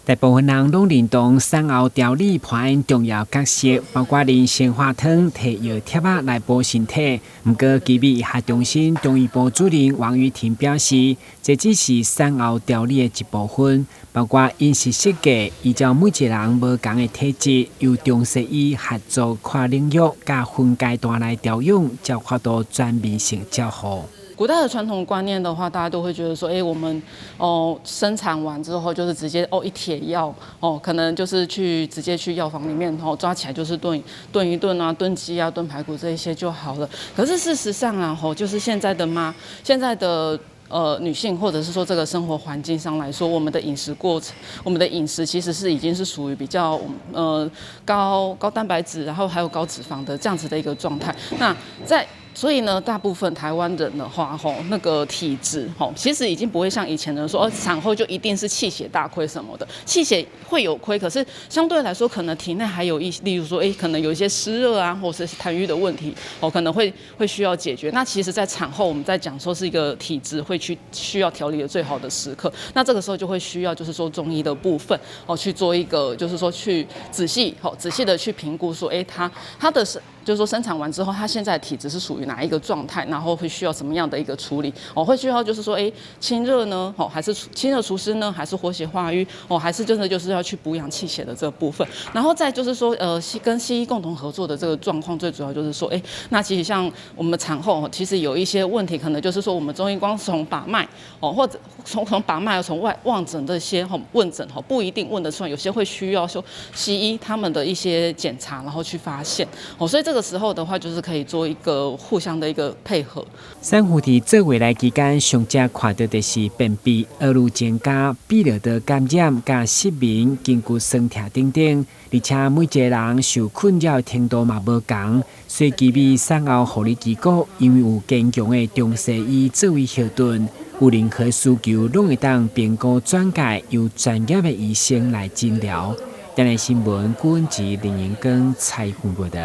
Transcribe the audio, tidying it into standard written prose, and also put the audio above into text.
大部分人拢认同产后调理扮演重要角色，包括啉鲜花汤、摕药贴仔来补身体。不过，基美医学中心中医部主任王玉婷表示，这只是产后调理的一部分，包括饮食设计，依照每一个人无同的体质，由中西医合作跨领域、甲分阶段来调养，才发到全面性照护。古代的传统观念的话，大家都会觉得说，我们生产完之后就是直接一帖药可能就是直接去药房里面抓起来就是炖一炖啊，炖鸡啊，炖排骨这一些就好了。可是事实上啊，就是现在的女性或者是说这个生活环境上来说，我们的饮食其实已经是属于比较高蛋白质，然后还有高脂肪的这样子的一个状态。所以呢，大部分台湾人的话，那个体质，其实已经不会像以前的人说，产后就一定是气血大亏什么的，气血会有亏，可是相对来说，可能体内还有例如说，可能有一些湿热啊，或者是痰瘀的问题，可能会需要解决。那其实，在产后我们在讲说是一个体质会需要调理的最好的时刻，那这个时候就会需要就是说中医的部分去做一个就是说去仔细的去评估说，他的就是说生产完之后，他现在的体质是属于哪一个状态，然后会需要什么样的一个处理会需要就是说清热呢还是清热除湿呢，还是活血化瘀还是真的就是要去补养气血的这个部分。然后再就是说跟西医共同合作的这个状况，最主要就是说那其实像我们产后其实有一些问题，可能就是说我们中医光从把脉或者从把脉从望诊这些问诊不一定问得出来，有些会需要说西医他们的一些检查，然后去发现所以这个时候的话，就是可以做一个互相的一个配合。产妇伫做月来期间，上常看到的是便秘、恶露增加、泌尿道感染、甲失眠、筋骨酸痛等等，而且每一个人受困扰的程度嘛无同，所以基美产后护理机构因为有坚强的中西医作为后盾，有任何需求拢会当评估转介由专业的医生来诊疗。台南新闻郭文吉、林延根采访报道。